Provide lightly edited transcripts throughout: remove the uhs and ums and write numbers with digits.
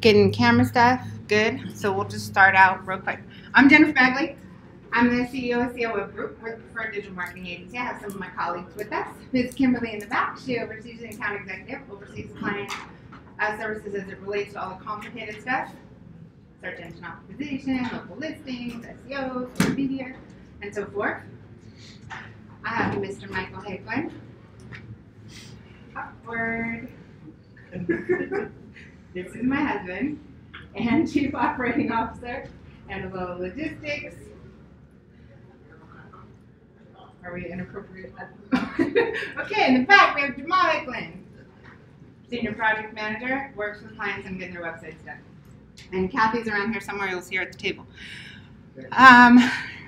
Getting camera stuff, good. So we'll just start out real quick. I'm Jennifer Bagley. I'm the CEO of COO Group. We're the preferred digital marketing agency. I have some of my colleagues with us. Ms. Kimberly in the back. She oversees the account executive, oversees client services as it relates to all the complicated stuff. Search engine optimization, local listings, SEO, social media, and so forth. I have Mr. Michael Hagelin. Upward. This is my husband and Chief Operating Officer and a little logistics. Are we inappropriate? Okay, in the back we have Jamal Hagelin, Senior Project Manager, works with clients and getting their websites done. And Kathy's around here somewhere, you'll see her at the table.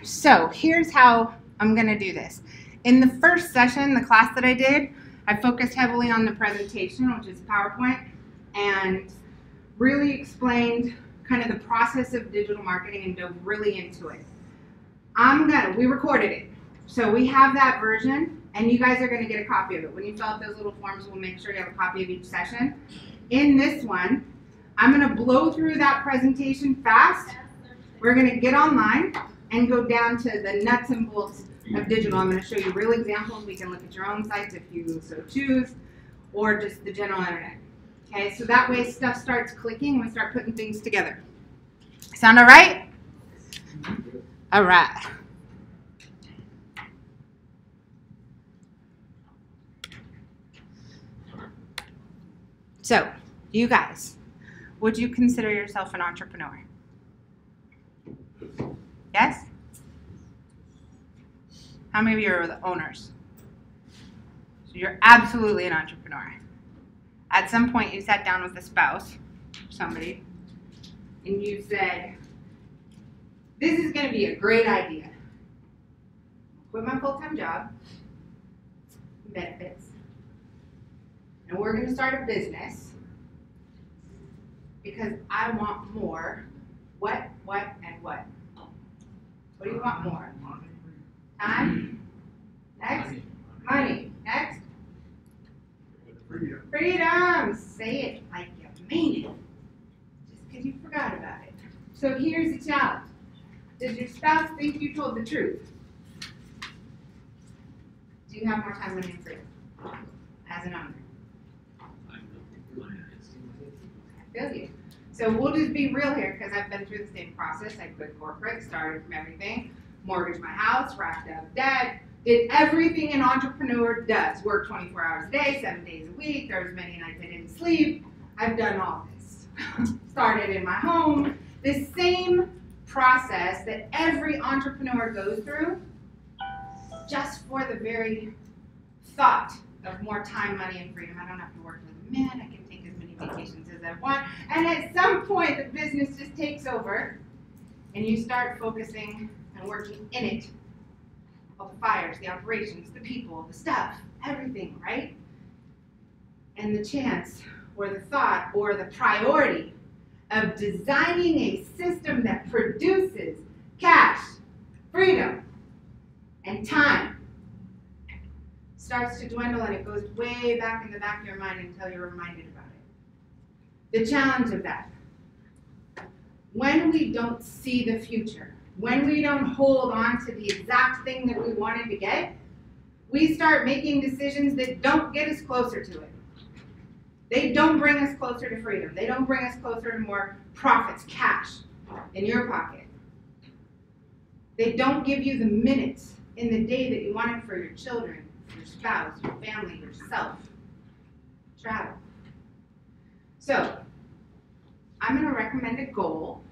So here's how I'm gonna do this. In the first session, the class that I did, I focused heavily on the presentation, which is PowerPoint, and really explained kind of the process of digital marketing and dove really into it. We recorded it. So we have that version, and you guys are gonna get a copy of it. When you fill out those little forms, we'll make sure you have a copy of each session. In this one, I'm gonna blow through that presentation fast. We're gonna get online and go down to the nuts and bolts of digital. I'm gonna show you real examples. We can look at your own sites if you so choose, or just the general internet. Okay, so that way stuff starts clicking and we start putting things together. Sound all right? All right. So, you guys, would you consider yourself an entrepreneur? Yes? How many of you are the owners? So you're absolutely an entrepreneur. At some point you sat down with a spouse, somebody, and you said, this is going to be a great idea. Quit my full-time job, benefits, and we're going to start a business because I want more. What, and what? What do you want more? Time? Next? Money. Next? Freedom. Say it like you mean it. Just because you forgot about it. So here's the challenge. Does your spouse think you told the truth? Do you have more time, money, and freedom as an owner? I feel you. So we'll just be real here because I've been through the same process. I quit corporate, started from everything, mortgaged my house, racked up debt, did everything an entrepreneur does. Worked 24 hours a day, 7 days a week. There was many nights I didn't sleep. I've done all this. Started in my home. The same process that every entrepreneur goes through, just for the very thought of more time, money, and freedom. I don't have to work with a man. I can take as many vacations as I want. And at some point, the business just takes over, and you start focusing and working in it. All the fires, the operations, the people, the stuff, everything, right? And the chance, or the thought, or the priority of designing a system that produces cash, freedom, and time starts to dwindle, and it goes way back in the back of your mind until you're reminded about it. The challenge of that, when we don't see the future, when we don't hold on to the exact thing that we wanted to get, we start making decisions that don't get us closer to it. They don't bring us closer to freedom. They don't bring us closer to more profits, cash in your pocket. They don't give you the minutes in the day that you wanted for your children, your spouse, your family, yourself. Travel. So, I'm going to recommend a goal,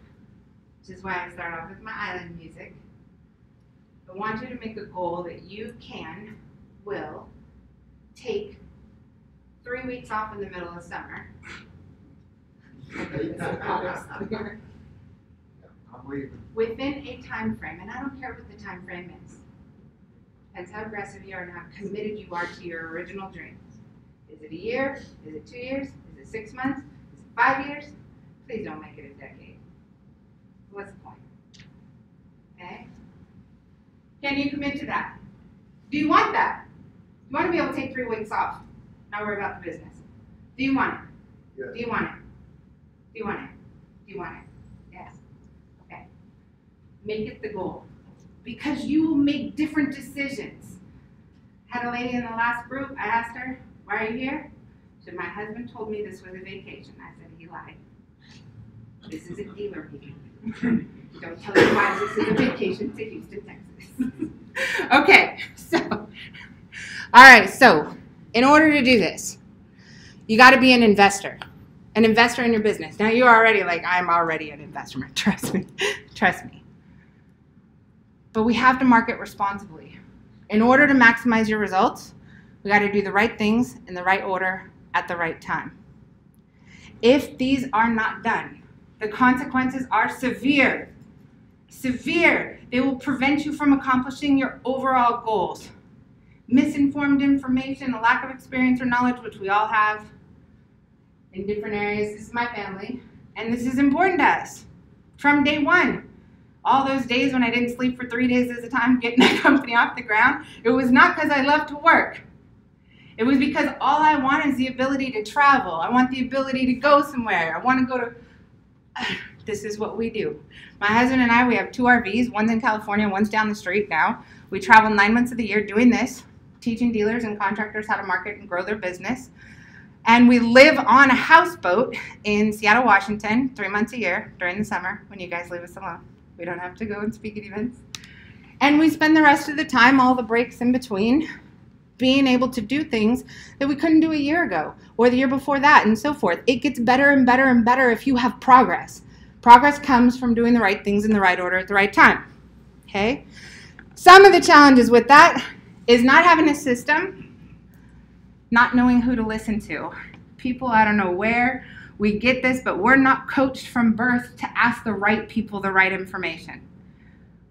which is why I start off with my island music. I want you to make a goal that you will take 3 weeks off in the middle of summer. Within a time frame, and I don't care what the time frame is. Depends how aggressive you are and how committed you are to your original dreams. Is it a year? Is it 2 years? Is it 6 months? Is it 5 years? Please don't make it a decade. What's the point? Okay? Can you commit to that? Do you want that? You want to be able to take 3 weeks off, not worry about the business. Do you want it? Yes. Do you want it? Do you want it? Do you want it? Yes. Okay. Make it the goal. Because you will make different decisions. Had a lady in the last group, I asked her, why are you here? She said, my husband told me this was a vacation. I said, he lied. This is a dealer meeting. Don't tell me why this is a vacation to Houston, Texas. Okay, so, all right, so in order to do this, you got to be an investor in your business. Now you're already like, I'm already an investor, trust me, trust me. But we have to market responsibly. In order to maximize your results, we got to do the right things in the right order at the right time. If these are not done, the consequences are severe. Severe. They will prevent you from accomplishing your overall goals. Misinformed information, a lack of experience or knowledge, which we all have in different areas. This is my family, and this is important to us from day one. All those days when I didn't sleep for 3 days at a time getting the company off the ground, it was not because I love to work. It was because all I want is the ability to travel. I want the ability to go somewhere. I want to go to... This is what we do. My husband and I, we have 2 RVs. One's in California, one's down the street now. We travel 9 months of the year doing this, teaching dealers and contractors how to market and grow their business. And we live on a houseboat in Seattle, Washington, 3 months a year during the summer when you guys leave us alone. We don't have to go and speak at events. And we spend the rest of the time, all the breaks in between, being able to do things that we couldn't do a year ago or the year before that and so forth. It gets better and better and better if you have progress. Progress comes from doing the right things in the right order at the right time. Okay? Some of the challenges with that is not having a system, not knowing who to listen to. People, I don't know where we get this, but we're not coached from birth to ask the right people the right information.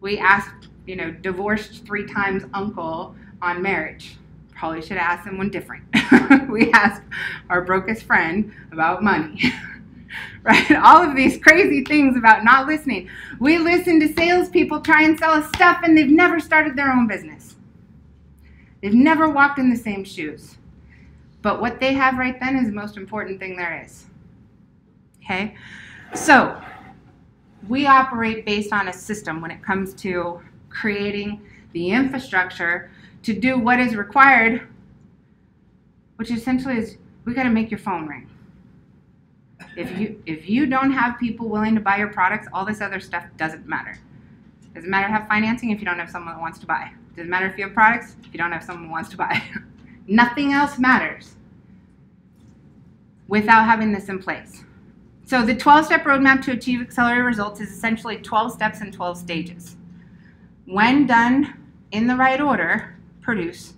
We asked, divorced 3 times uncle on marriage. Probably should have asked someone different. We asked our brokest friend about money. Right? All of these crazy things about not listening. We listen to salespeople try and sell us stuff and they've never started their own business. They've never walked in the same shoes. But what they have right then is the most important thing there is. Okay? So, we operate based on a system when it comes to creating the infrastructure to do what is required, which essentially is we got to make your phone ring. If you don't have people willing to buy your products, all this other stuff doesn't matter. Doesn't matter to have financing if you don't have someone that wants to buy. Doesn't matter if you have products if you don't have someone who wants to buy. Nothing else matters without having this in place. So the 12-step roadmap to achieve accelerated results is essentially 12 steps and 12 stages. When done in the right order, produce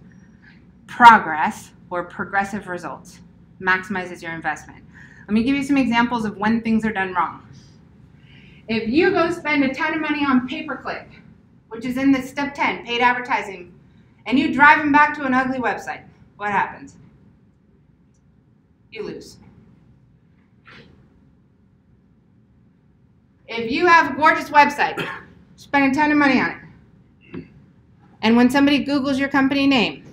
progress or progressive results. Maximizes your investment. Let me give you some examples of when things are done wrong. If you go spend a ton of money on pay-per-click, which is in the step 10, paid advertising, and you drive them back to an ugly website, what happens? You lose. If you have a gorgeous website, spend a ton of money on it, and when somebody Googles your company name,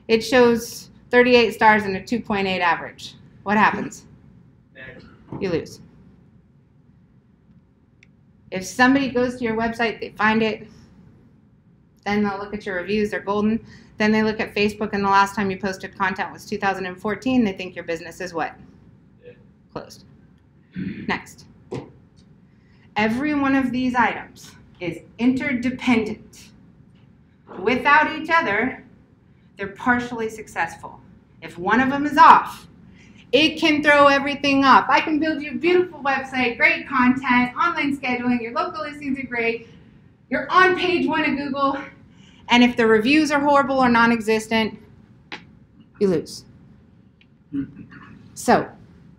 it shows 38 stars and a 2.8 average, what happens? You lose. If somebody goes to your website, they find it, then they'll look at your reviews, they're golden. Then they look at Facebook and the last time you posted content was 2014, they think your business is what? Closed. Next. Every one of these items is interdependent. Without each other, they're partially successful. If one of them is off, it can throw everything off. I can build you a beautiful website, great content, online scheduling, your local listings are great, you're on page 1 of Google, and if the reviews are horrible or non-existent, you lose. So,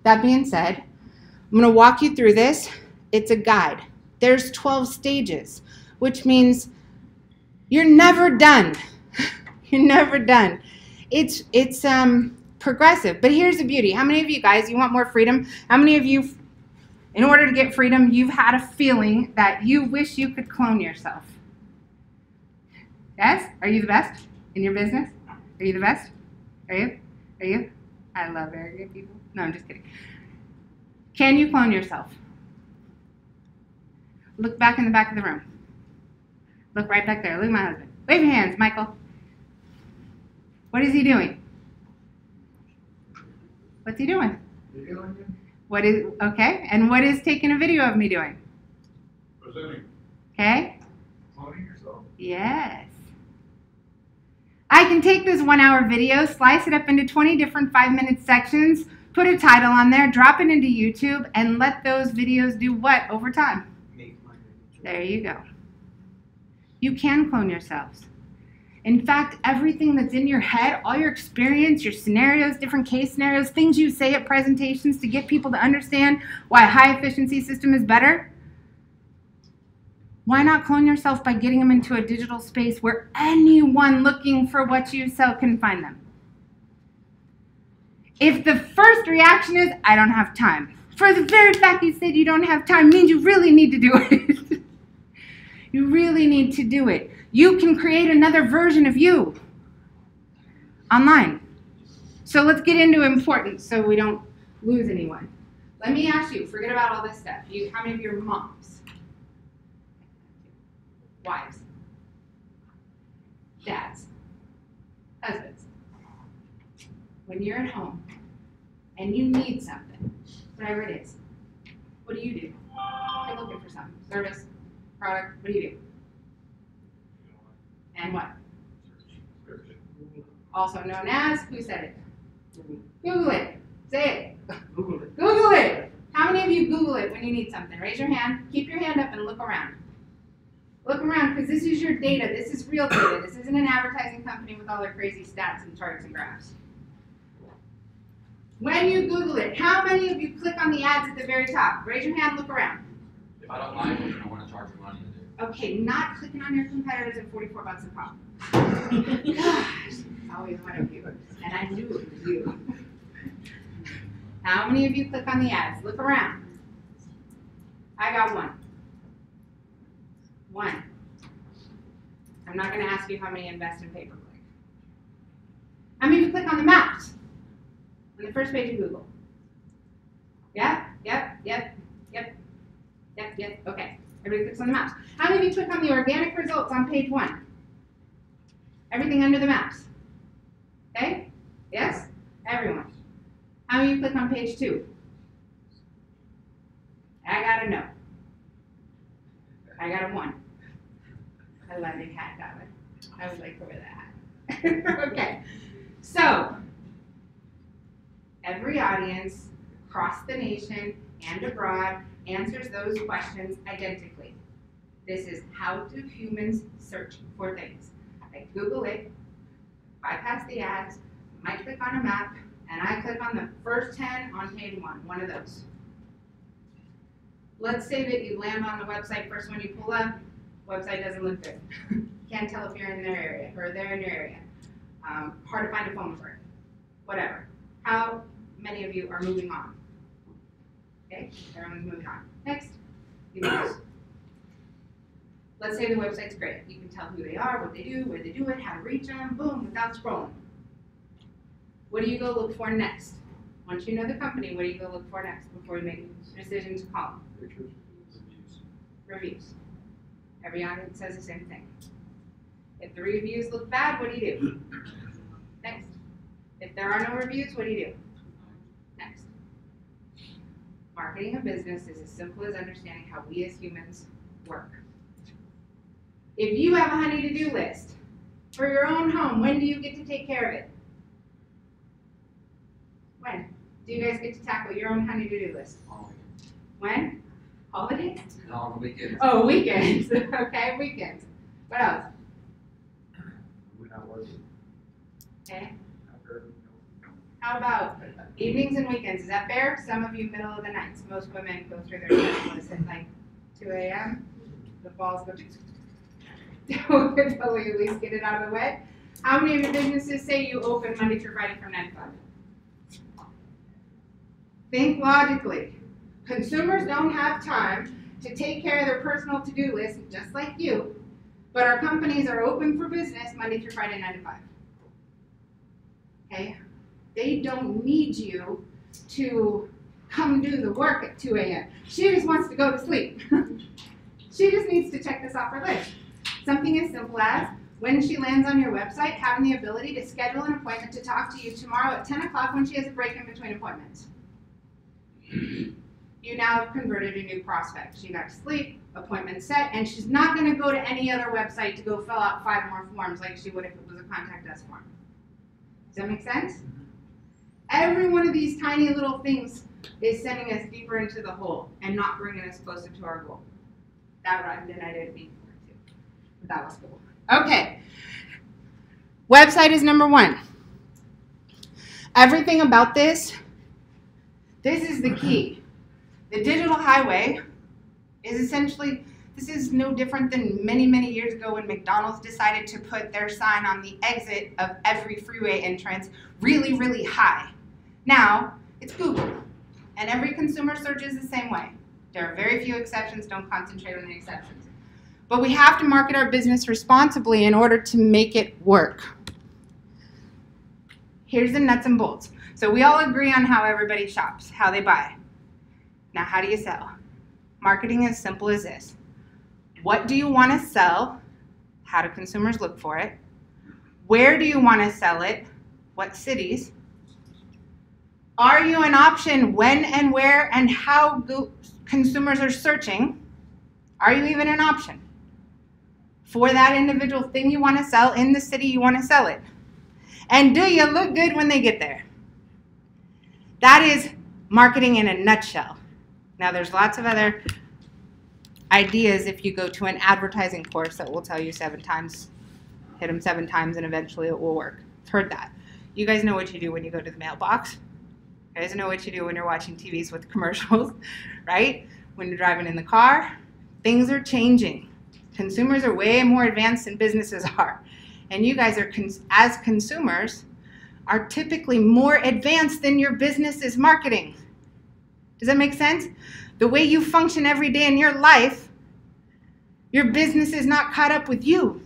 that being said, I'm going to walk you through this. It's a guide. There's 12 stages, which means you're never done. You're never done. It's progressive, but here's the beauty. How many of you guys, you want more freedom? How many of you, in order to get freedom, you've had a feeling that you wish you could clone yourself? Yes? Are you the best in your business? Are you the best? Are you? Are you? I love arrogant people. No, I'm just kidding. Can you clone yourself? Look back in the back of the room. Look right back there. Look at my husband. Wave your hands, Michael. What is he doing? What's he doing? What is, okay, and what is taking a video of me doing? Presenting. Okay? Cloning yourself. Yes. I can take this 1 hour video, slice it up into 20 different 5-minute sections, put a title on there, drop it into YouTube, and let those videos do what over time? There you go. You can clone yourselves. In fact, everything that's in your head, all your experience, your scenarios, different case scenarios, things you say at presentations to get people to understand why a high efficiency system is better, why not clone yourself by getting them into a digital space where anyone looking for what you sell can find them? If the first reaction is, I don't have time, for the very fact you said you don't have time means you really need to do it. You really need to do it. You can create another version of you online. So let's get into importance so we don't lose anyone. Let me ask you, forget about all this stuff. How many of you are moms? Wives? Dads? Husbands? When you're at home and you need something, whatever it is, what do? You're looking for something. Service? Product? What do? And what? Also known as, who said it? Google it. Say it. Google it. Google it. How many of you Google it when you need something? Raise your hand. Keep your hand up and look around. Look around, because this is your data. This is real data. This isn't an advertising company with all their crazy stats and charts and graphs. When you Google it, how many of you click on the ads at the very top? Raise your hand, look around. If I don't like it, I want to charge you money to do it. Okay, not clicking on your competitors at 44 bucks a pop. Gosh, always one of you. And I knew it was you. How many of you click on the ads? Look around. I got one. One. I'm not going to ask you how many invest in pay-per-click. How many of you click on the maps? On the first page of Google. Yep. Okay. Everybody clicks on the maps. How many of you click on the organic results on page 1? Everything under the maps. Okay? Yes? Everyone. How many of you click on page 2? I got a no. I got a 1. I love your hat, darling. I was like, over that. Okay. So, every audience across the nation and abroad answers those questions identically. This is how do humans search for things. I Google it, bypass the ads, might click on a map, and I click on the first 10 on page 1, one of those. Let's say that you land on the website, first one you pull up, website doesn't look good. Can't tell if you're in their area, or they're in your area. Hard to find a phone number, whatever. How many of you are moving on? Okay, everyone's moving on. Next, videos. Let's say the website's great. You can tell who they are, what they do, where they do it, how to reach them, boom, without scrolling. What do you go look for next? Once you know the company, what do you go look for next before you make a decision to call them? Pictures. Reviews. Every audience says the same thing. If the reviews look bad, what do you do? Next. If there are no reviews, what do you do? Next. Marketing a business is as simple as understanding how we as humans work. If you have a honey to-do list for your own home, when do you get to take care of it? When? Do you guys get to tackle your own honey to-do list? When? Holidays? No, on the weekends. Oh, weekends. Okay, weekends. What else? We're not working. Okay. How about evenings and weekends? Is that fair? Some of you middle of the nights. Most women go through their to-do list at like 2 a.m. The balls go until we at least get it out of the way. How many of your businesses say you open Monday through Friday from 9 to 5? Think logically. Consumers don't have time to take care of their personal to-do list, just like you, but our companies are open for business Monday through Friday, 9 to 5. Okay? They don't need you to come do the work at 2 a.m. She just wants to go to sleep. She just needs to check this off her list. Something as simple as, when she lands on your website, having the ability to schedule an appointment to talk to you tomorrow at 10 o'clock when she has a break in between appointments. You now have converted a new prospect. She got to sleep, appointment set, and she's not going to go to any other website to go fill out 5 more forms like she would if it was a contact us form. Does that make sense? Every one of these tiny little things is sending us deeper into the hole and not bringing us closer to our goal. That rhymed and I didn't mean for it to, but that was cool. Okay, website is number 1. Everything about this is the key. The digital highway is essentially, this is no different than many, many years ago when McDonald's decided to put their sign on the exit of every freeway entrance really, really high. Now, it's Google, and every consumer searches the same way. There are very few exceptions, don't concentrate on the exceptions. But we have to market our business responsibly in order to make it work. Here's the nuts and bolts. So we all agree on how everybody shops, how they buy. Now, how do you sell? Marketing is as simple as this. What do you want to sell? How do consumers look for it? Where do you want to sell it? What cities? Are you an option when and where and how consumers are searching? Are you even an option for that individual thing you want to sell in the city you want to sell it? And do you look good when they get there? That is marketing in a nutshell. Now, there's lots of other ideas if you go to an advertising course that will tell you 7 times, hit them 7 times, and eventually it will work. I've heard that. You guys know what you do when you go to the mailbox. You guys know what you do when you're watching TVs with commercials, right? When you're driving in the car. Things are changing. Consumers are way more advanced than businesses are. And you guys are, as consumers, are typically more advanced than your business's marketing. Does that make sense? The way you function every day in your life, your business is not caught up with you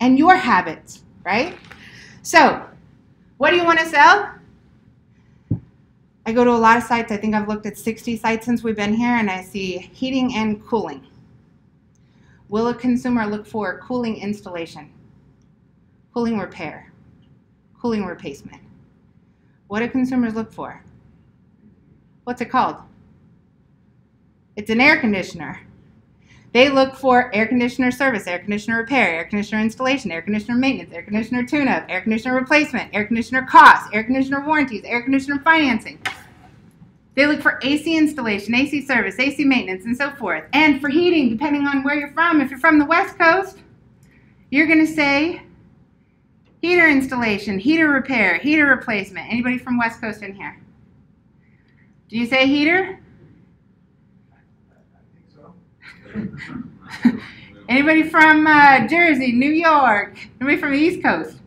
and your habits, right? So, what do you want to sell? I go to a lot of sites. I think I've looked at 60 sites since we've been here, and I see heating and cooling. Will a consumer look for cooling installation, cooling repair, cooling replacement? What do consumers look for? What's it called? It's an air conditioner. They look for air conditioner service, air conditioner repair, air conditioner installation, air conditioner maintenance, air conditioner tune-up, air conditioner replacement, air conditioner costs, air conditioner warranties, air conditioner financing. They look for AC installation, AC service, AC maintenance, and so forth. And for heating, depending on where you're from, if you're from the West Coast, you're going to say heater installation, heater repair, heater replacement. Anybody from West Coast in here? Do you say heater? I think so. Anybody from Jersey, New York? Anybody from the East Coast?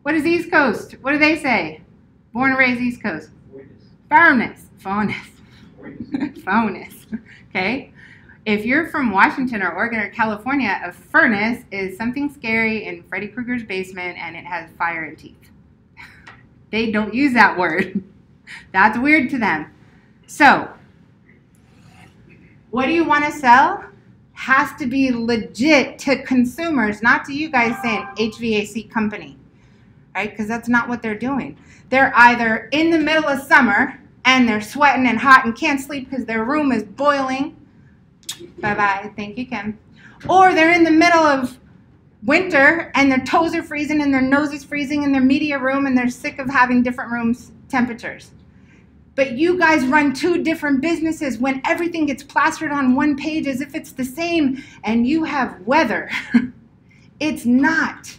What is East Coast? What do they say? Born and raised East Coast. Furnace. Furnace. Okay? If you're from Washington or Oregon or California, a furnace is something scary in Freddy Krueger's basement and it has fire and teeth. They don't use that word. That's weird to them. So, what do you want to sell? Has to be legit to consumers, not to you guys saying HVAC company, right? Because that's not what they're doing. They're either in the middle of summer and they're sweating and hot and can't sleep because their room is boiling. Bye-bye. Thank you, Kim. Or they're in the middle of winter and their toes are freezing and their nose is freezing in their media room and they're sick of having different rooms temperatures. But you guys run 2 different businesses when everything gets plastered on one page as if it's the same and you have weather. It's not.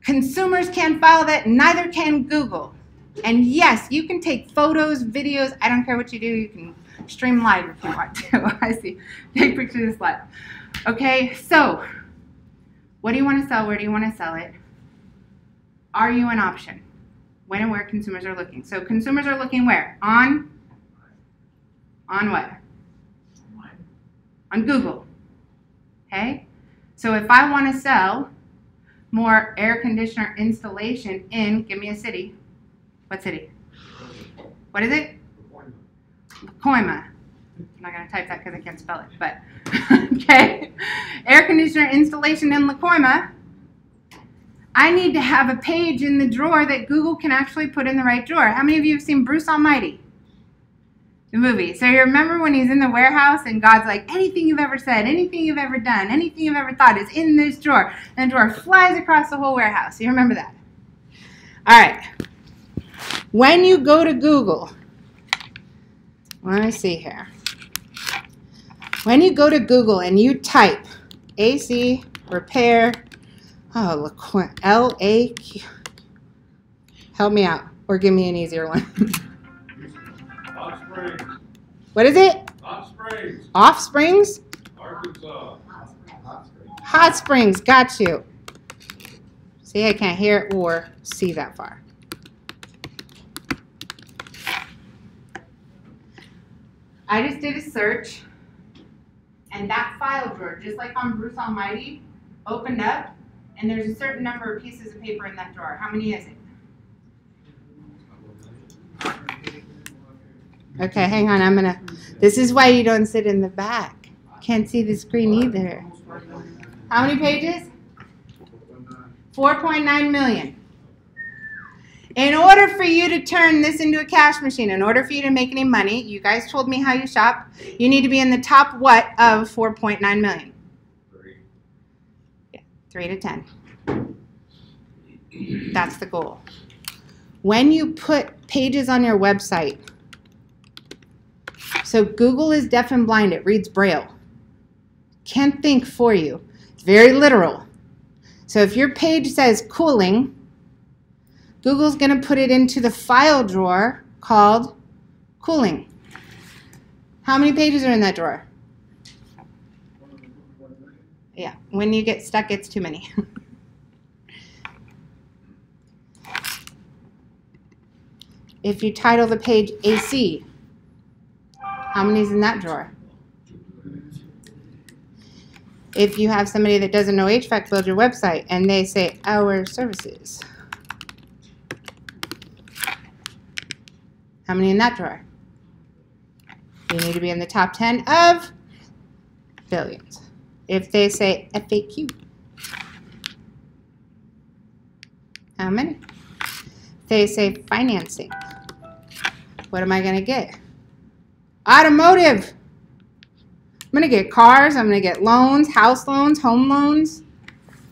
Consumers can't follow that, neither can Google. And yes, you can take photos, videos, I don't care what you do, you can stream live if you want to. I see. Take pictures of live. Okay, so what do you want to sell? Where do you want to sell it? Are you an option? When and where consumers are looking. So consumers are looking where? On what? On Google. Okay? So if I want to sell more air conditioner installation in, give me a city. What city? What is it? Pacoima. I'm not going to type that because I can't spell it, but okay. Air conditioner installation in Lacoima. I need to have a page in the drawer that Google can actually put in the right drawer. How many of you have seen Bruce Almighty? The movie. So you remember when he's in the warehouse and God's like, anything you've ever said, anything you've ever done, anything you've ever thought is in this drawer. And the drawer flies across the whole warehouse. You remember that? All right. When you go to Google, let me see here. When you go to Google and you type AC repair, L-A-Q, help me out or give me an easier one. Hot Springs. What is it? Hot Springs. Off Springs? Arkansas. Hot Springs, got you. See, I can't hear it or see that far. I just did a search, and that file drawer, just like on Bruce Almighty, opened up, and there's a certain number of pieces of paper in that drawer. How many is it? Okay, hang on, this is why you don't sit in the back. Can't see the screen either. How many pages? 4.9 million. In order for you to turn this into a cash machine, in order for you to make any money, you guys told me how you shop, you need to be in the top what of 4.9 million? 3. Yeah, 3 to 10. That's the goal. When you put pages on your website, so Google is deaf and blind, it reads Braille. Can't think for you. It's very literal. So if your page says cooling, Google's going to put it into the file drawer called cooling. How many pages are in that drawer? Yeah, when you get stuck, it's too many. If you title the page AC, how many is in that drawer? If you have somebody that doesn't know HVAC build your website and they say our services, how many in that drawer? You need to be in the top 10 of billions. If they say FAQ, how many? If they say financing, what am I going to get? Automotive. I'm going to get cars, I'm going to get loans, house loans, home loans.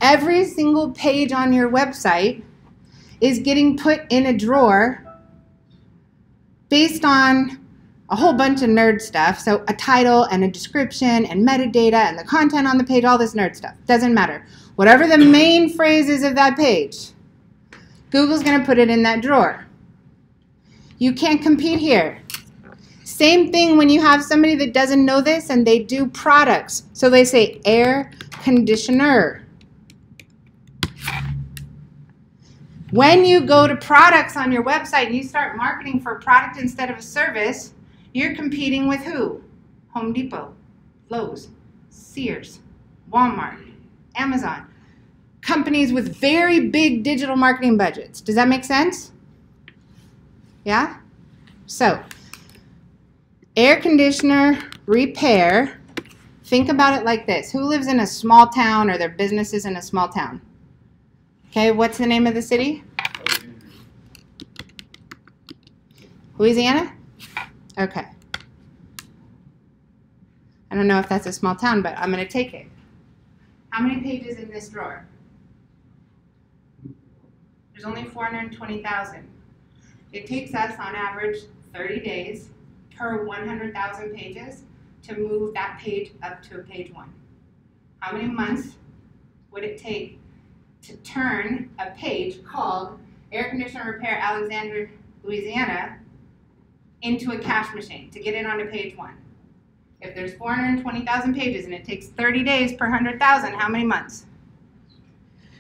Every single page on your website is getting put in a drawer based on a whole bunch of nerd stuff. So a title and a description and metadata and the content on the page, all this nerd stuff. Doesn't matter. Whatever the main phrase is of that page, Google's going to put it in that drawer. You can't compete here. Same thing when you have somebody that doesn't know this and they do products. So they say air conditioner. When you go to products on your website and you start marketing for a product instead of a service, you're competing with who? Home Depot, Lowe's, Sears, Walmart, Amazon. Companies with very big digital marketing budgets. Does that make sense? Yeah? So, air conditioner repair, think about it like this. Who lives in a small town or their business is in a small town? Okay, what's the name of the city? Louisiana? Okay. I don't know if that's a small town, but I'm going to take it. How many pages in this drawer? There's only 420,000. It takes us, on average, 30 days per 100,000 pages to move that page up to a page 1. How many months would it take to turn a page called Air Conditioner Repair Alexandria, Louisiana into a cash machine to get it onto page 1? If there's 420,000 pages and it takes 30 days per 100,000, how many months?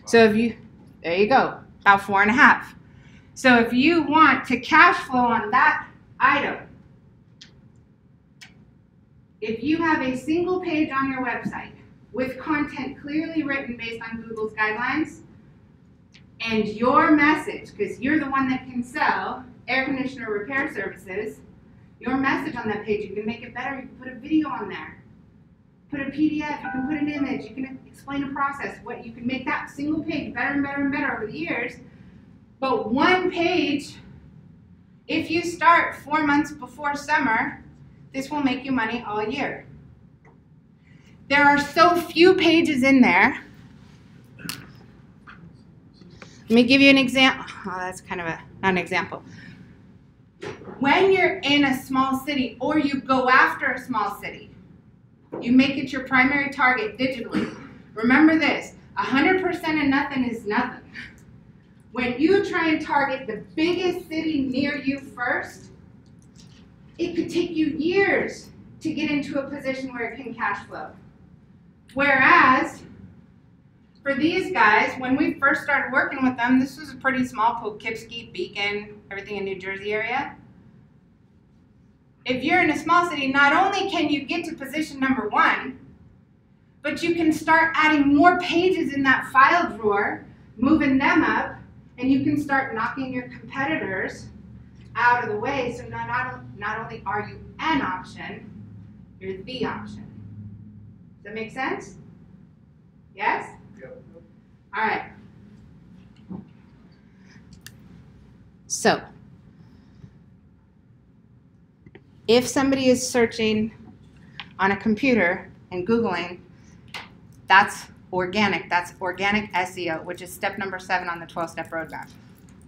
So if you, there you go, about 4.5. So if you want to cash flow on that item, if you have a single page on your website with content clearly written based on Google's guidelines, and your message, because you're the one that can sell air conditioner repair services, Your message on that page, you can make it better. You can put a video on there. Put a PDF, you can put an image, you can explain a process. What you can make that single page better and better and better over the years. But one page, if you start 4 months before summer, this will make you money all year. There are so few pages in there. Let me give you an example. Oh, that's kind of not an example. When you're in a small city or you go after a small city, you make it your primary target digitally. Remember this, 100% of nothing is nothing. When you try and target the biggest city near you first, it could take you years to get into a position where it can cash flow. Whereas, for these guys, when we first started working with them, this was a pretty small Poughkeepsie, Beacon, everything in New Jersey area. If you're in a small city, not only can you get to position number 1, but you can start adding more pages in that file drawer, moving them up, and you can start knocking your competitors out of the way. So not only are you an option, you're the option. Does that make sense? Yes? Yep. All right. So, if somebody is searching on a computer and Googling, that's organic SEO, which is step number 7 on the 12-step roadmap,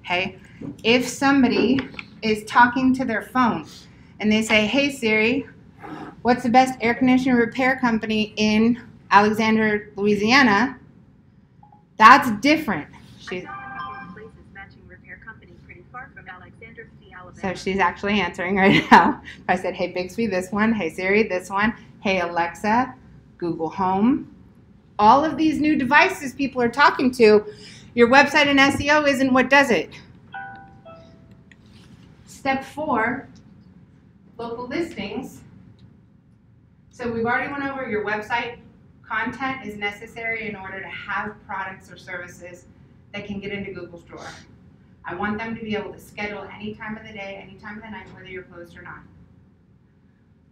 okay? If somebody is talking to their phone and they say, hey Siri, what's the best air conditioner repair company in Alexander, Louisiana? That's different. So she's actually answering right now. If I said, hey Bixby, this one. Hey Siri, this one. Hey Alexa, Google Home. All of these new devices people are talking to, your website and SEO isn't what does it. Step 4, local listings. So we've already went over your website content is necessary in order to have products or services that can get into Google's drawer. I want them to be able to schedule any time of the day, any time of the night, whether you're closed or not.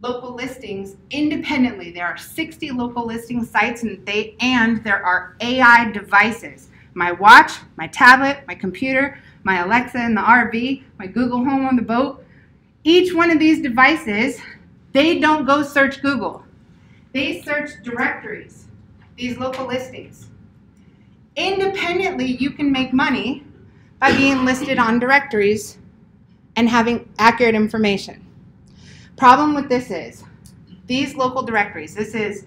Local listings, independently, there are 60 local listing sites and there are AI devices. My watch, my tablet, my computer, my Alexa in the RV, my Google Home on the boat. Each one of these devices, they don't go search Google. They search directories, these local listings. Independently, you can make money by being listed on directories and having accurate information. Problem with this is, these local directories, this is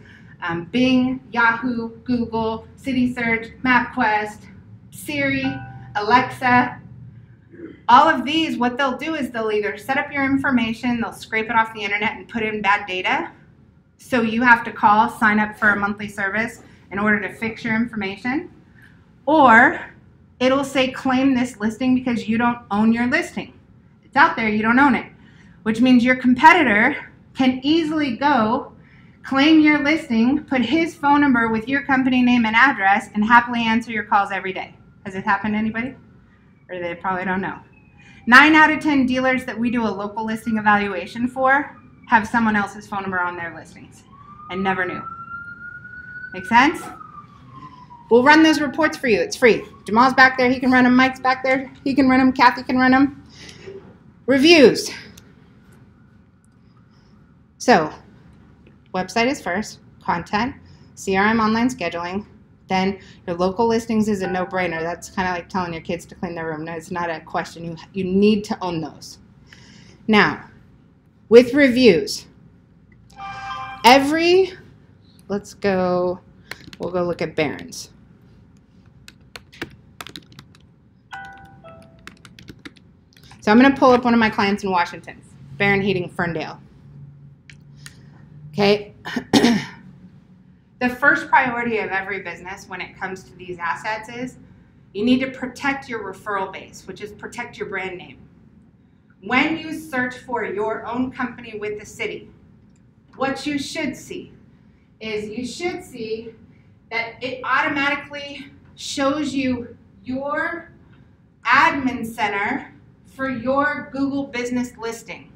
Bing, Yahoo, Google, City Search, MapQuest, Siri, Alexa. All of these, what they'll do is they'll either set up your information, they'll scrape it off the internet and put in bad data, so you have to call, sign up for a monthly service in order to fix your information, or it'll say claim this listing because you don't own your listing. It's out there, you don't own it, which means your competitor can easily go claim your listing, put his phone number with your company name and address, and happily answer your calls every day. Has it happened to anybody? Or they probably don't know. 9 out of 10 dealers that we do a local listing evaluation for have someone else's phone number on their listings and never knew. Make sense? We'll run those reports for you. It's free. Jamal's back there. He can run them. Mike's back there. He can run them. Kathy can run them. Reviews. So, website is first. Content. CRM online scheduling. Then your local listings is a no-brainer. That's kind of like telling your kids to clean their room. No, it's not a question. You need to own those. Now, with reviews, we'll go look at Barron's. So I'm going to pull up one of my clients in Washington, Barron Heating, Ferndale. Okay. The first priority of every business when it comes to these assets is you need to protect your referral base, which is protect your brand name. When you search for your own company with the city, what you should see is you should see that it automatically shows you your admin center for your Google business listing.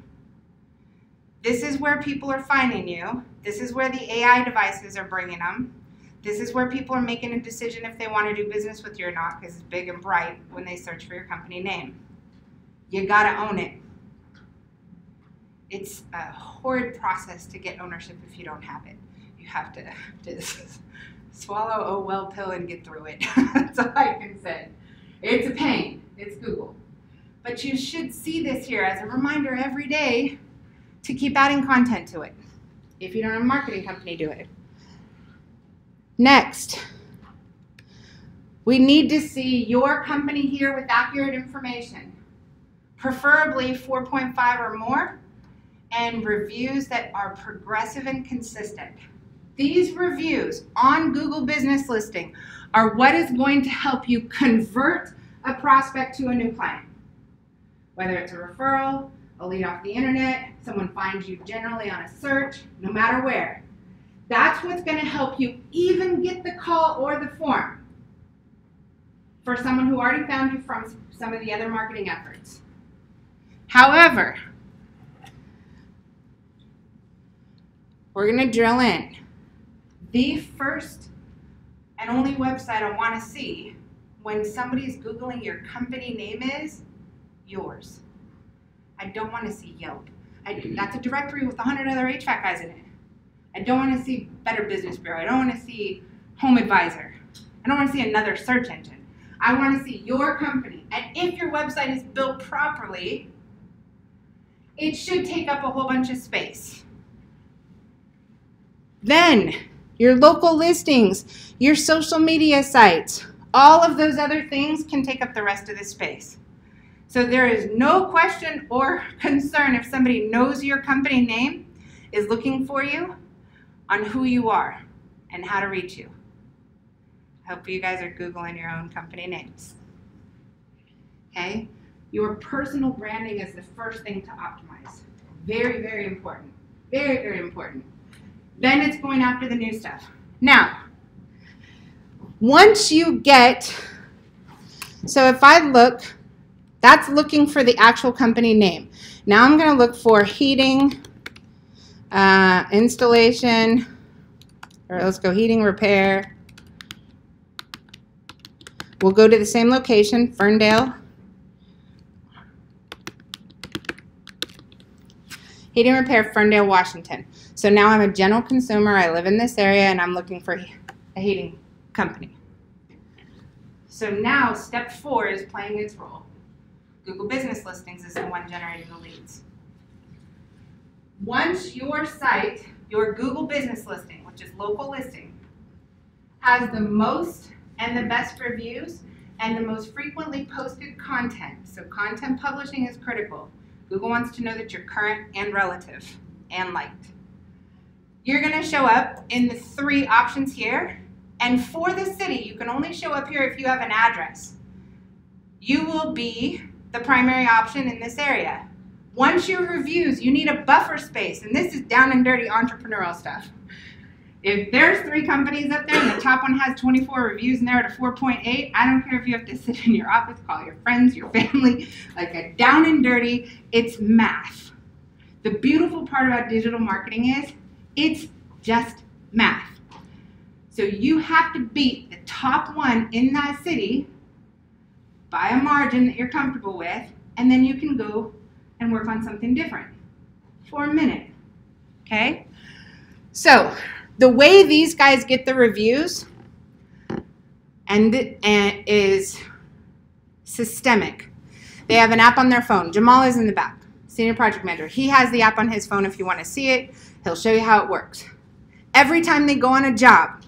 This is where people are finding you. This is where the AI devices are bringing them. This is where people are making a decision if they want to do business with you or not, because it's big and bright when they search for your company name. You gotta own it. It's a horrid process to get ownership if you don't have it. You have to just swallow a well pill and get through it. That's all I can say. It's a pain. It's Google. But you should see this here as a reminder every day to keep adding content to it. If you don't have a marketing company, do it. Next, we need to see your company here with accurate information, preferably 4.5 or more, and reviews that are progressive and consistent. These reviews on Google Business Listing are what is going to help you convert a prospect to a new client. Whether it's a referral, a lead off the internet, someone finds you generally on a search, no matter where. That's what's going to help you even get the call or the form for someone who already found you from some of the other marketing efforts. However, we're going to drill in. The first and only website I want to see when somebody's Googling your company name is yours. I don't want to see Yelp. That's a directory with 100 other HVAC guys in it. I don't want to see Better Business Bureau. I don't want to see Home Advisor. I don't want to see another search engine. I want to see your company. And if your website is built properly, it should take up a whole bunch of space. Then, your local listings, your social media sites, all of those other things can take up the rest of the space. So there is no question or concern if somebody knows your company name, is looking for you, on who you are and how to reach you. I hope you guys are Googling your own company names. Okay? Your personal branding is the first thing to optimize. Very, very important. Very, very important. Then it's going after the new stuff. Now, once you get, so if I look, that's looking for the actual company name. Now I'm going to look for heating, installation, or let's go heating repair. We'll go to the same location, Ferndale. Heating repair, Ferndale, Washington. So now I'm a general consumer, I live in this area, and I'm looking for a heating company. So now step 4 is playing its role. Google Business Listings is the one generating the leads. Once your site, your Google Business Listing, which is local listing, has the most and the best reviews and the most frequently posted content, so content publishing is critical. Google wants to know that you're current and relative and liked. You're going to show up in the 3 options here, and for the city, you can only show up here if you have an address. You will be the primary option in this area. Once your reviews, you need a buffer space, and this is down and dirty entrepreneurial stuff. If there's 3 companies up there and the top one has 24 reviews and they're at a 4.8, I don't care if you have to sit in your office, call your friends, your family, like a down and dirty, it's math. The beautiful part about digital marketing is it's just math. So you have to beat the top one in that city by a margin that you're comfortable with, and then you can go and work on something different for a minute, okay? So the way these guys get the reviews and is systemic. They have an app on their phone. Jamal is in the back, senior project manager. He has the app on his phone if you want to see it. He'll show you how it works. Every time they go on a job,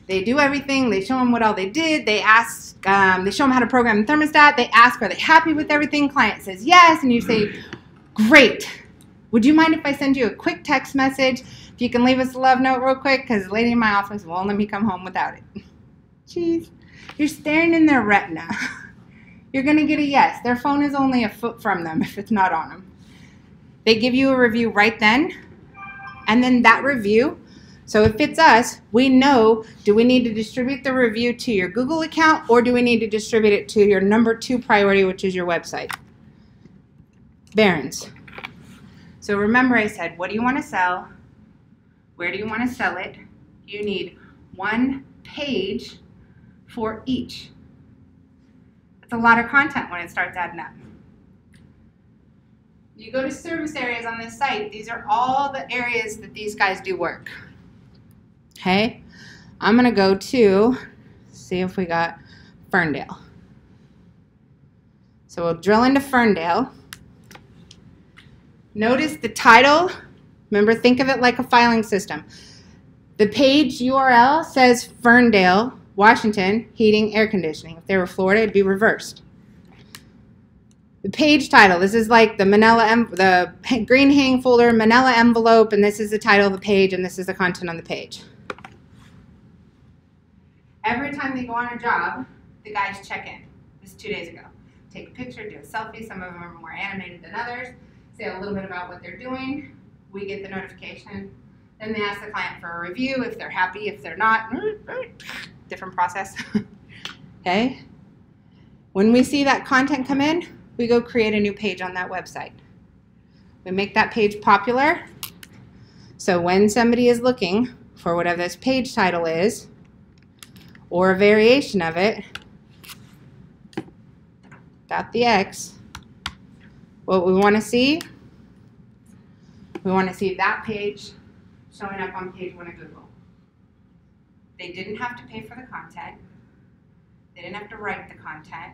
they do everything. They show them what all they did. They ask, they show them how to program the thermostat. They ask, are they happy with everything? Client says yes, and you say, great. Would you mind if I send you a quick text message? If you can leave us a love note real quick, because the lady in my office won't let me come home without it. Jeez. You're staring in their retina. You're going to get a yes. Their phone is only a foot from them if it's not on them. They give you a review right then, and then that review, so if it's us, we know, do we need to distribute the review to your Google account, or do we need to distribute it to your number 2 priority, which is your website? Barron's. So remember I said, what do you want to sell? Where do you want to sell it? You need one page for each. It's a lot of content when it starts adding up. You go to service areas on this site. These are all the areas that these guys do work. Okay, I'm going to go to, see if we got Ferndale. So we'll drill into Ferndale. Notice the title. Remember, think of it like a filing system. The page URL says Ferndale, Washington, heating, air conditioning. If they were Florida, it'd be reversed. The page title, this is like the green hang folder, manila envelope, and this is the title of the page, and this is the content on the page. Every time they go on a job, the guys check in. This is 2 days ago. Take a picture, do a selfie. Some of them are more animated than others. Say a little bit about what they're doing. We get the notification. Then they ask the client for a review, if they're happy, if they're not. Different process. Okay? When we see that content come in, we go create a new page on that website. We make that page popular. So when somebody is looking for whatever this page title is, or a variation of it, .the what we want to see, we want to see that page showing up on page 1 of Google. They didn't have to pay for the content. They didn't have to write the content.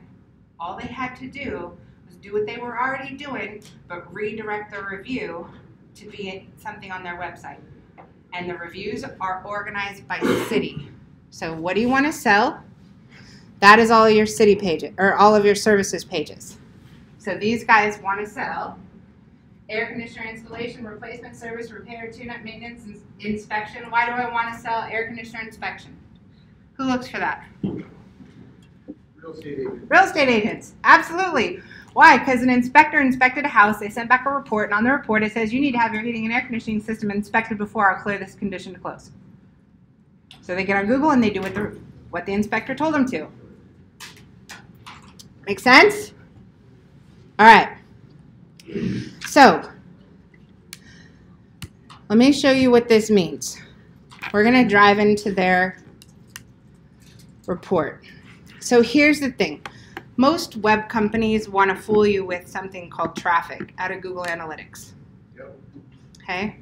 All they had to do was do what they were already doing, but redirect the review to be something on their website. And the reviews are organized by city. So what do you want to sell? That is all of your city pages, or all of your services pages. So these guys want to sell air conditioner installation, replacement service, repair, tune-up, maintenance, inspection. Why do I want to sell air conditioner inspection? Who looks for that? Real estate agent. Real estate agents, absolutely. Why? Because an inspector inspected a house, they sent back a report, and on the report it says you need to have your heating and air conditioning system inspected before I'll clear this condition to close. So they get on Google and they do what the inspector told them to. Make sense? All right. So, let me show you what this means. We're going to drive into their report. So here's the thing. Most web companies want to fool you with something called traffic out of Google Analytics. Yep. Okay?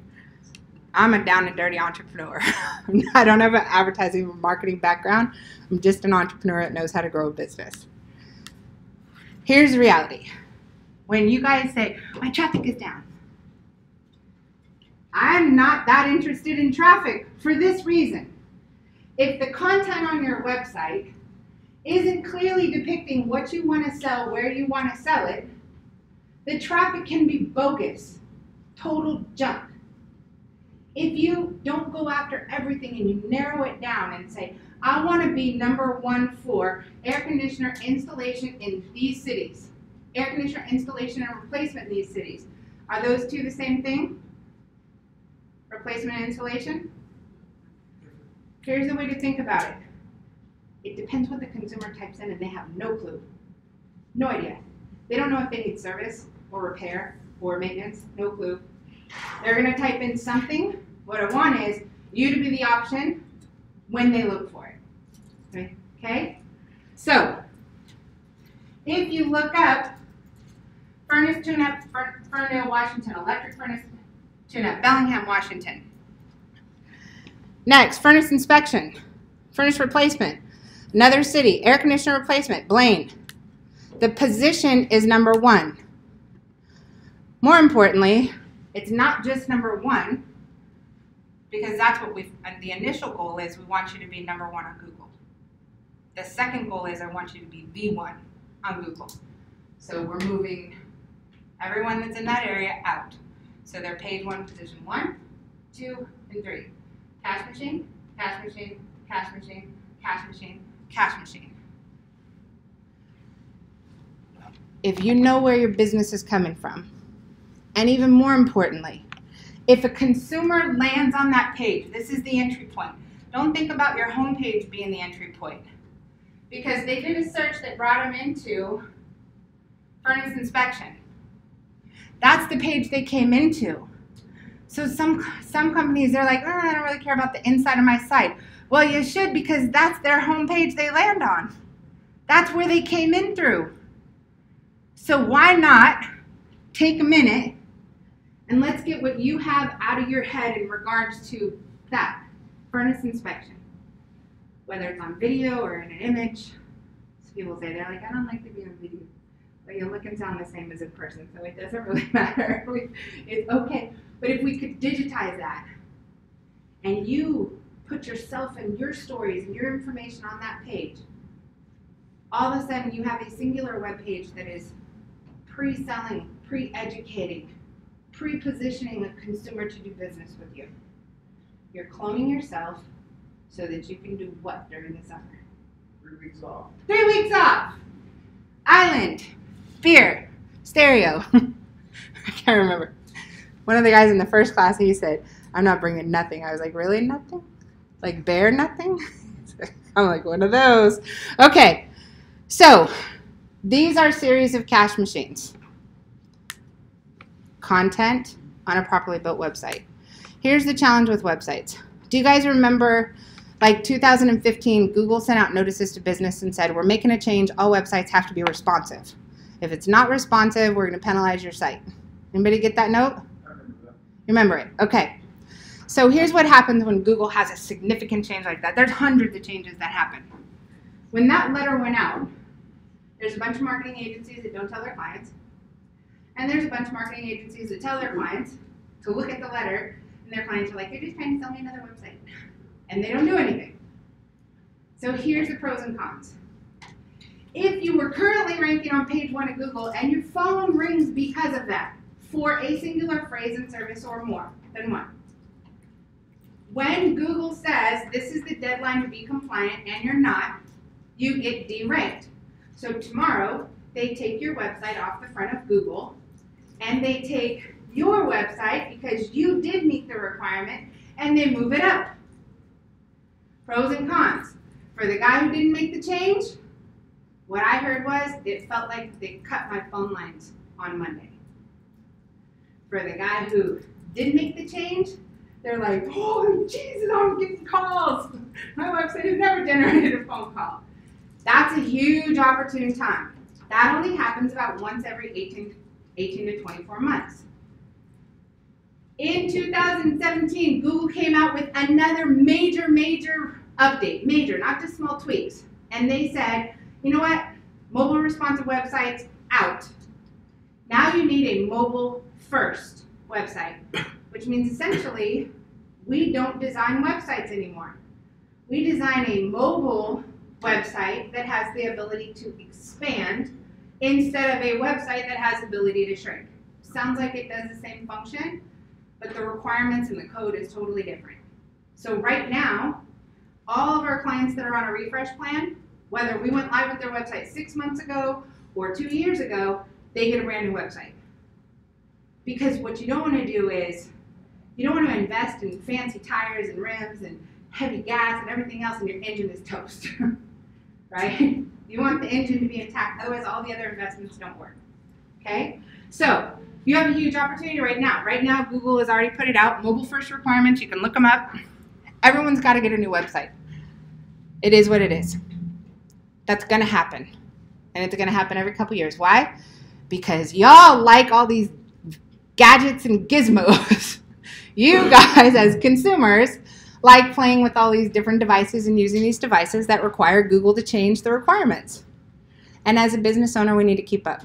I'm a down and dirty entrepreneur. I don't have an advertising or marketing background. I'm just an entrepreneur that knows how to grow a business. Here's the reality. When you guys say, my traffic is down, I'm not that interested in traffic for this reason. If the content on your website isn't clearly depicting what you want to sell, where you want to sell it, the traffic can be bogus, total junk. If you don't go after everything and you narrow it down and say, I want to be #1 for air conditioner installation in these cities, air conditioner installation and replacement in these cities. Are those two the same thing? Replacement and installation? Here's the way to think about it. It depends what the consumer types in and they have no clue. No idea. They don't know if they need service or repair or maintenance. No clue. They're going to type in something. What I want is you to be the option when they look for it. Okay? So, if you look up furnace tune-up, Ferndale, Washington, electric furnace tune-up, Bellingham, Washington. Next, furnace inspection, furnace replacement, another city, air conditioner replacement, Blaine. The position is #1. More importantly, it's not just #1, because that's what the initial goal is, we want you to be #1 on Google. The second goal is I want you to be V1 on Google. So we're moving everyone that's in that area out. So they're page 1, position 1, 2, and 3. Cash machine, cash machine, cash machine, cash machine, cash machine. If you know where your business is coming from, and even more importantly, if a consumer lands on that page, this is the entry point. Don't think about your home page being the entry point, because they did a search that brought them into furnace inspection. That's the page they came into. So some companies, they're like, oh, I don't really care about the inside of my site. Well, you should, because that's their homepage they land on. That's where they came in through. So why not take a minute and let's get what you have out of your head in regards to that furnace inspection. Whether it's on video or in an image. So people say, they're like, I don't like to be on video. But you look and sound the same as in person, so it doesn't really matter. It's okay. But if we could digitize that, and you put yourself and your stories and your information on that page, all of a sudden you have a singular web page that is pre-selling, pre-educating, pre-positioning a consumer to do business with you. You're cloning yourself so that you can do what during the summer? 3 weeks off. 3 weeks off. Island, beer, stereo. I can't remember. One of the guys in the first class, he said, I'm not bringing nothing. I was like, really, nothing? Like bear nothing? I'm like, one of those. Okay, so these are a series of cash machines. Content on a properly built website. Here's the challenge with websites. Do you guys remember, like 2015, Google sent out notices to business and said, we're making a change, all websites have to be responsive. If it's not responsive, we're going to penalize your site. Anybody get that note? I remember that. You remember it? Okay. So here's what happens when Google has a significant change like that. There's hundreds of changes that happen. When that letter went out, there's a bunch of marketing agencies that don't tell their clients. And there's a bunch of marketing agencies that tell their clients to look at the letter, and their clients are like, you're just trying to sell me another website. And they don't do anything. So here's the pros and cons. If you were currently ranking on page 1 of Google and your phone rings because of that, for a singular phrase and service or more than one, when Google says this is the deadline to be compliant and you're not, you get deranked. So tomorrow, they take your website off the front of Google, and they take your website, because you did meet the requirement, and they move it up. Pros and cons. For the guy who didn't make the change, what I heard was it felt like they cut my phone lines on Monday. For the guy who did make the change, they're like, oh, Jesus, I'm getting calls. My website has never generated a phone call. That's a huge opportune time. That only happens about once every 18 to 24 months. In 2017, Google came out with another major update. Major, not just small tweaks. And they said, you know what? Mobile responsive websites out. Now you need a mobile first website, which means essentially we don't design websites anymore. We design a mobile website that has the ability to expand instead of a website that has the ability to shrink. Sounds like it does the same function, but the requirements in the code is totally different. So right now, all of our clients that are on a refresh plan, whether we went live with their website 6 months ago or 2 years ago, they get a brand new website. Because what you don't want to do is, you don't want to invest in fancy tires and rims and heavy gas and everything else, and your engine is toast, right? You want the engine to be intact, otherwise all the other investments don't work, okay? So, you have a huge opportunity right now. Right now, Google has already put it out, mobile first requirements, you can look them up. Everyone's got to get a new website. It is what it is. That's going to happen. And it's going to happen every couple years. Why? Because y'all like all these gadgets and gizmos. You guys, as consumers, like playing with all these different devices and using these devices that require Google to change the requirements. And as a business owner, we need to keep up.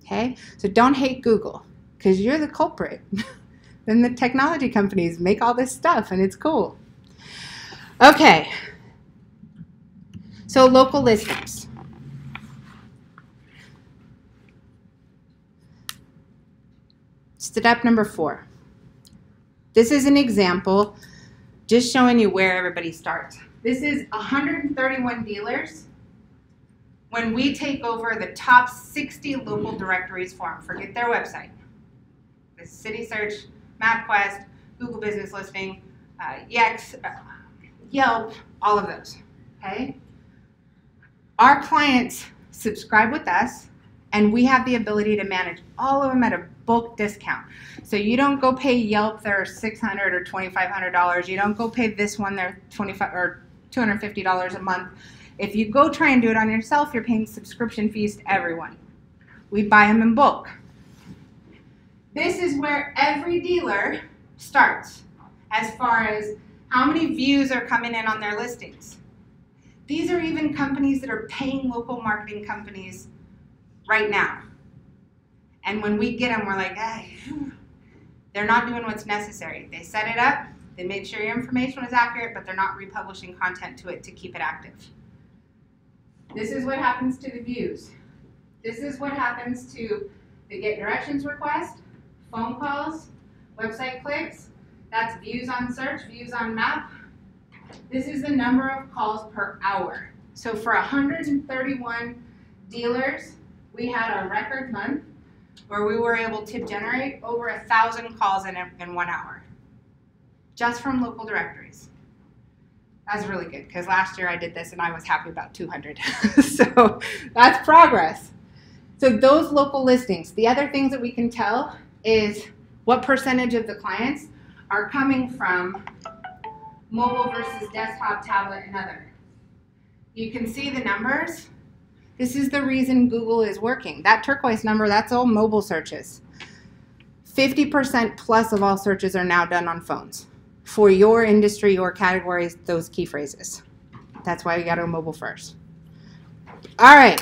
Okay? So don't hate Google, because you're the culprit. Then the technology companies make all this stuff, and it's cool. Okay. So local listings. Step number 4. This is an example just showing you where everybody starts. This is 131 dealers when we take over the top 60 local directories for them. Forget their website. The City Search, MapQuest, Google Business Listing, Yext, Yelp, all of those, okay? Our clients subscribe with us, and we have the ability to manage all of them at a bulk discount. So you don't go pay Yelp their $600 or $2,500. You don't go pay this one their $25 or $250 a month. If you go try and do it on yourself, you're paying subscription fees to everyone. We buy them in bulk. This is where every dealer starts as far as how many views are coming in on their listings. These are even companies that are paying local marketing companies right now. And when we get them, we're like, hey, they're not doing what's necessary. They set it up, they made sure your information was accurate, but they're not republishing content to it to keep it active. This is what happens to the views. This is what happens to the get directions request, phone calls, website clicks. That's views on search, views on map. This is the number of calls per hour. So for 131 dealers, we had a record month where we were able to generate over 1,000 calls in 1 hour, just from local directories. That's really good, because last year I did this and I was happy about 200. So that's progress. So those local listings, the other things that we can tell is what percentage of the clients are coming from mobile versus desktop, tablet, and other. You can see the numbers. This is the reason Google is working. That turquoise number, that's all mobile searches. 50% plus of all searches are now done on phones. For your industry, your categories, those key phrases. That's why we got to go mobile first. All right.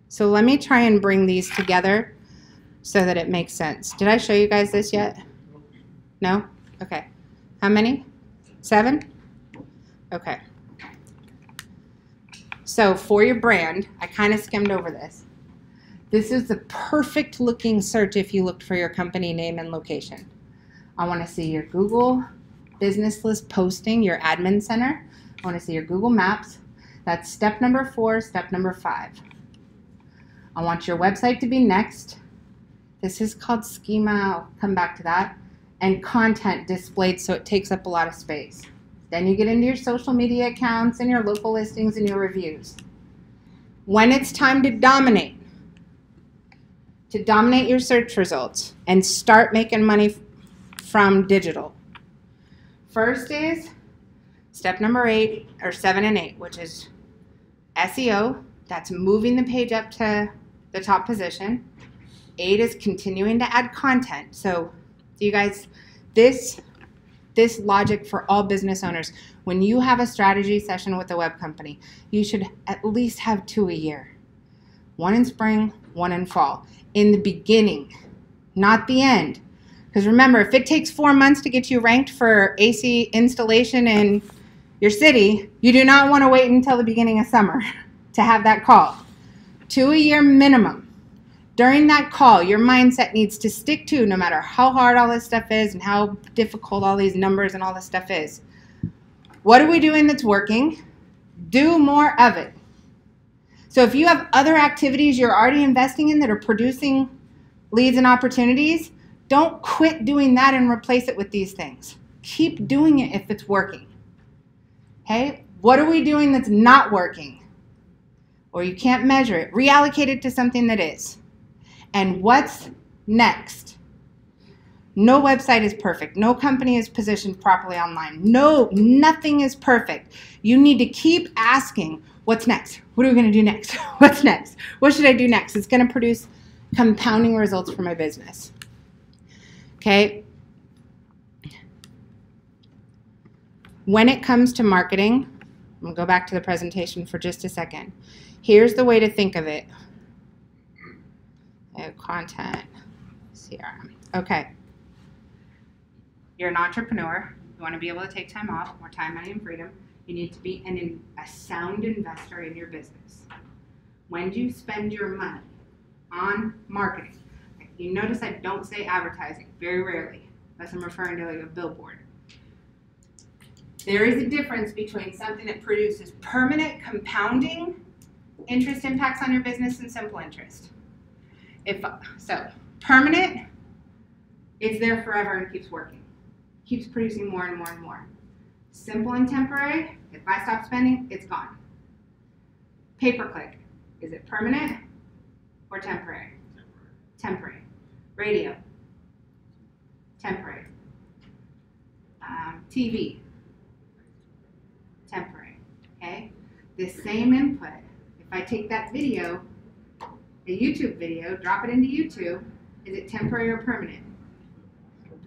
So let me try and bring these together so that it makes sense. Did I show you guys this yet? No? Okay. How many? 7? Okay. So for your brand, I kind of skimmed over this. This is the perfect looking search if you looked for your company name and location. I want to see your Google business list posting, your admin center. I want to see your Google Maps. That's step number 4, step number 5. I want your website to be next. This is called schema. I'll come back to that. And content displayed so it takes up a lot of space. Then you get into your social media accounts and your local listings and your reviews. When it's time to dominate your search results and start making money from digital. First is step number 8 or 7 and 8, which is SEO. That's moving the page up to the top position. 8 is continuing to add content. So you guys, this logic for all business owners, when you have a strategy session with a web company, you should at least have 2 a year. 1 in spring, 1 in fall. In the beginning, not the end. Because remember, if it takes 4 months to get you ranked for AC installation in your city, you do not want to wait until the beginning of summer to have that call. 2 a year minimum. During that call, your mindset needs to stick to, no matter how hard all this stuff is and how difficult all these numbers and all this stuff is. What are we doing that's working? Do more of it. So if you have other activities you're already investing in that are producing leads and opportunities, don't quit doing that and replace it with these things. Keep doing it if it's working. Okay? What are we doing that's not working? Or you can't measure it. Reallocate it to something that is. And what's next? No website is perfect. No company is positioned properly online. No, nothing is perfect. You need to keep asking, what's next? What are we going to do next? What's next? What should I do next? It's going to produce compounding results for my business. Okay? When it comes to marketing, I'm going to go back to the presentation for just a second. Here's the way to think of it. Content, CRM. Okay. You're an entrepreneur. You want to be able to take time off, more time, money, and freedom. You need to be a sound investor in your business. When do you spend your money on marketing? You notice I don't say advertising, very rarely, unless I'm referring to like a billboard. There is a difference between something that produces permanent compounding interest impacts on your business and simple interest. So permanent, it's there forever and keeps working. Keeps producing more and more and more. Simple and temporary, if I stop spending, it's gone. Pay-per-click, is it permanent or temporary? Temporary. Radio, temporary. TV, temporary, okay? This same input, if I take that video, a YouTube video, drop it into YouTube, is it temporary or permanent?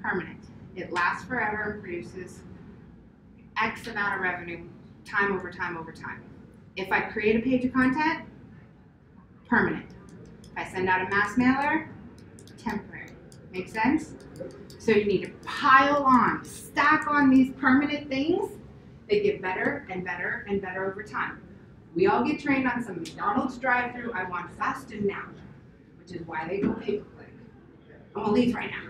Permanent. It lasts forever and produces X amount of revenue, time over time over time. If I create a page of content, permanent. If I send out a mass mailer, temporary. Make sense? So you need to pile on, stack on these permanent things. They get better and better and better over time. We all get trained on some McDonald's drive-through, I want fast and now, which is why they go pay-per-click. I'm gonna leave right now.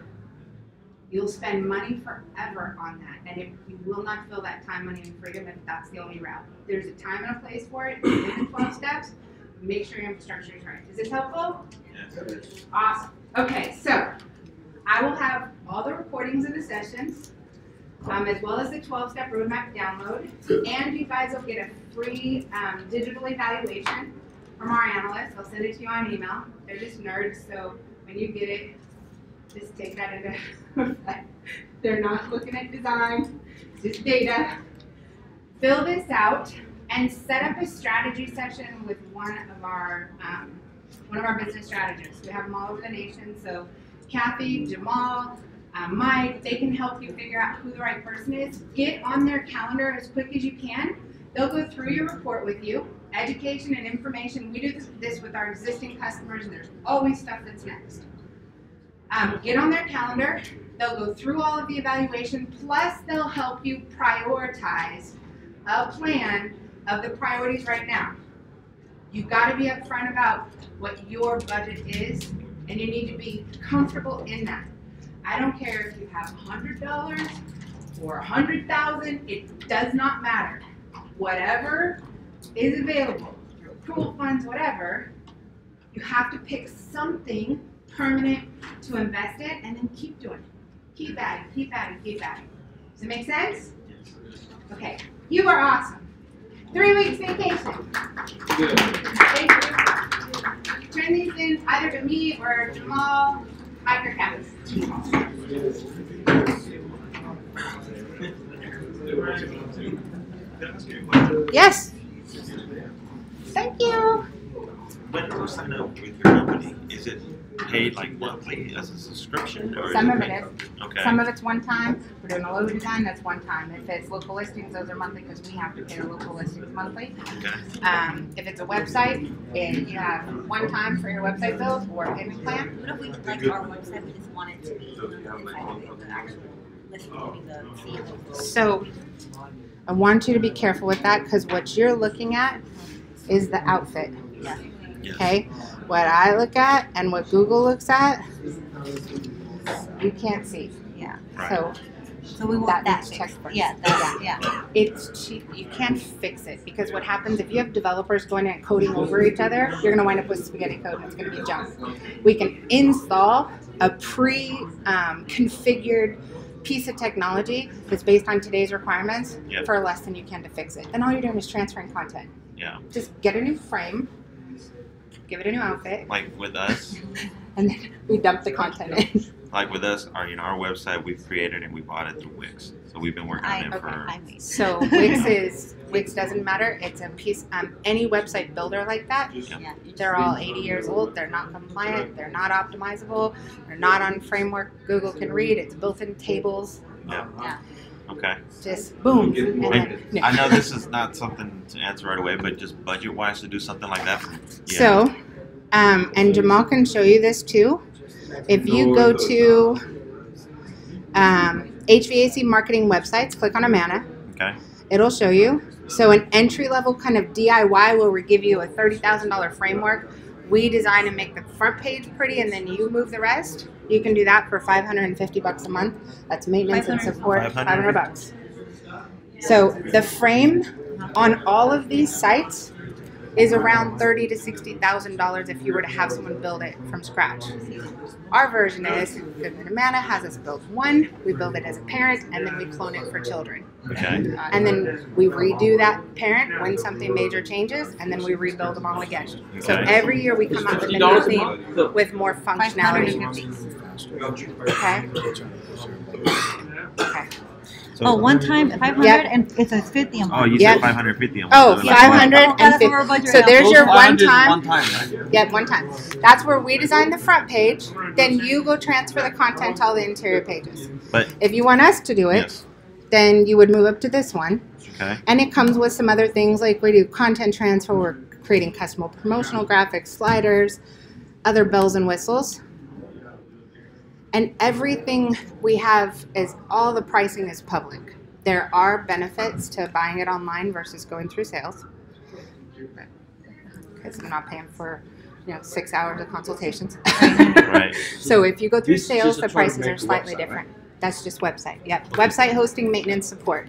You'll spend money forever on that, and you will not feel that time, money, and freedom if that's the only route. There's a time and a place for it within 12 steps. Make sure your infrastructure is right. Is this helpful? Yes. Awesome. Okay, so I will have all the recordings of the sessions, as well as the 12-step roadmap download, and you guys will get a free digital evaluation from our analysts. I'll send it to you on email. They're just nerds, so when you get it, just take that into effect. They're not looking at design, just data. Fill this out and set up a strategy session with one of our business strategists. We have them all over the nation, so Kathy, Jamal, Mike, they can help you figure out who the right person is. Get on their calendar as quick as you can. They'll go through your report with you, education and information. We do this with our existing customers, and there's always stuff that's next. Get on their calendar. They'll go through all of the evaluation, plus they'll help you prioritize a plan of the priorities right now. You've got to be upfront about what your budget is, and you need to be comfortable in that. I don't care if you have $100 or $100,000, it does not matter. Whatever is available, through pool funds, whatever, you have to pick something permanent to invest in and then keep doing it. Keep adding, keep adding, keep adding. Does it make sense? Okay, you are awesome. 3 weeks vacation. Good. Thank you. Turn these in either to me or Jamal, Mike, or Kevin. Yes. Thank you. When you sign up with your company, is it paid like monthly as a subscription? Or Some is of it it paid? is. Okay. Some of it's one time. We're doing a logo design, that's one time. If it's local listings, those are monthly because we have to pay the local listings monthly. Okay. If it's a website, you have one time for your website build or a payment plan. What if we like our website, we just want it to be inside of it, the actual listing, I mean the CEO. So I want you to be careful with that because what you're looking at is the outfit. Yeah. Yes. Okay? What I look at and what Google looks at, you can't see. Yeah. So So we want that needs fixed. checked first. Yeah, that, yeah. it's cheap. You can't fix it because what happens if you have developers going and coding over each other, you're going to wind up with spaghetti code and it's going to be junk. We can install a pre-configured piece of technology that's based on today's requirements Yep. for less than you can to fix it. And all you're doing is transferring content. Yeah. Just get a new frame, give it a new outfit, Like with us, and then we dump the content in. our website we've created and we bought it through Wix. So we've been working on it for. So Wix doesn't matter. It's a piece. Any website builder like that, Yeah. they're all 80 years old. They're not compliant. They're not optimizable. They're not on framework Google can read. It's built-in tables. Yeah. Yeah. Okay. Just boom. And then, I know this is not something to answer right away, but just budget-wise to do something like that. Yeah. So, and Jamal can show you this too. If you go to HVAC marketing websites, click on Amana. Okay. It'll show you. So an entry-level kind of DIY where we give you a $30,000 framework. We design and make the front page pretty, and then you move the rest. You can do that for $550 a month. That's maintenance and support. 500 bucks. So the frame on all of these sites is around $30,000 to $60,000 if you were to have someone build it from scratch. Our version is Goodman Amana has us build one. We build it as a parent, and then we clone it for children. Okay. And then we redo that parent when something major changes, and then we rebuild them all again. So Okay. every year we come up with a new theme with more functionality. 550. Okay. Okay. So, Oh, one time, 500 Yep. and it says 50 a month. Oh, you Yep. said 550. Oh, Like, 500 That's and over our budget 50. So now. there's your one time. One time, right? Yep, one time. That's where we design the front page. Then you go transfer the content to all the interior pages. But If you want us to do it, yes. then you would move up to this one. Okay. And it comes with some other things like we do content transfer, we're creating custom promotional graphics, sliders, other bells and whistles. And everything we have is, all the pricing is public. There are benefits to buying it online versus going through sales. Because I'm not paying for 6 hours of consultations. Right. So if you go through This is sales, just the a try to prices make are the slightly website, different. That's just website. Yep. Website hosting, maintenance, support,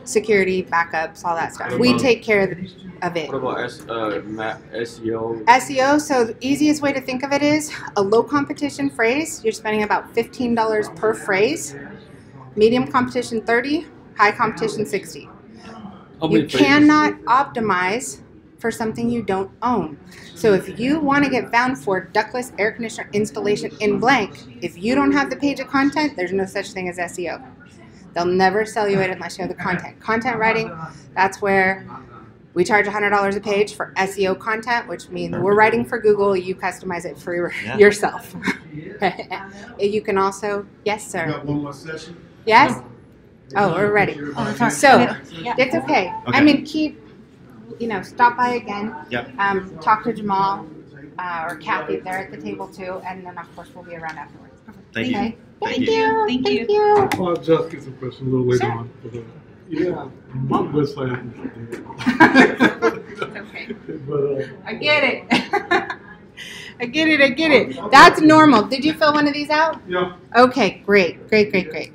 security, backups, all that stuff. We take care of it. What about SEO? SEO, so the easiest way to think of it is a low competition phrase. You're spending about $15 per phrase. Medium competition, 30. High competition, 60. You cannot optimize for something you don't own. So if you want to get found for ductless air conditioner installation in blank, if you don't have the page of content, there's no such thing as SEO. They'll never sell you it unless you have the content. Content writing, that's where we charge $100 a page for SEO content, which means we're writing for Google, you customize it for yourself. You can also, yes, You sir. got one more session? Yes? Oh, we're ready. Oh, sorry. So, Yeah. it's okay. I Okay. mean, stop by again. Yep. Talk to Jamal or Kathy. They're at the table too. And then, of course, we'll be around afterwards. Thank you. Okay. Thank Thank you. you. Thank Thank you. you. I'll just get some questions a little later Sure. on. But, yeah, my website. Okay. But, I get it. I get it. I get it. That's normal. Did you fill one of these out? yeah. Okay. Great. Great. Great. Great.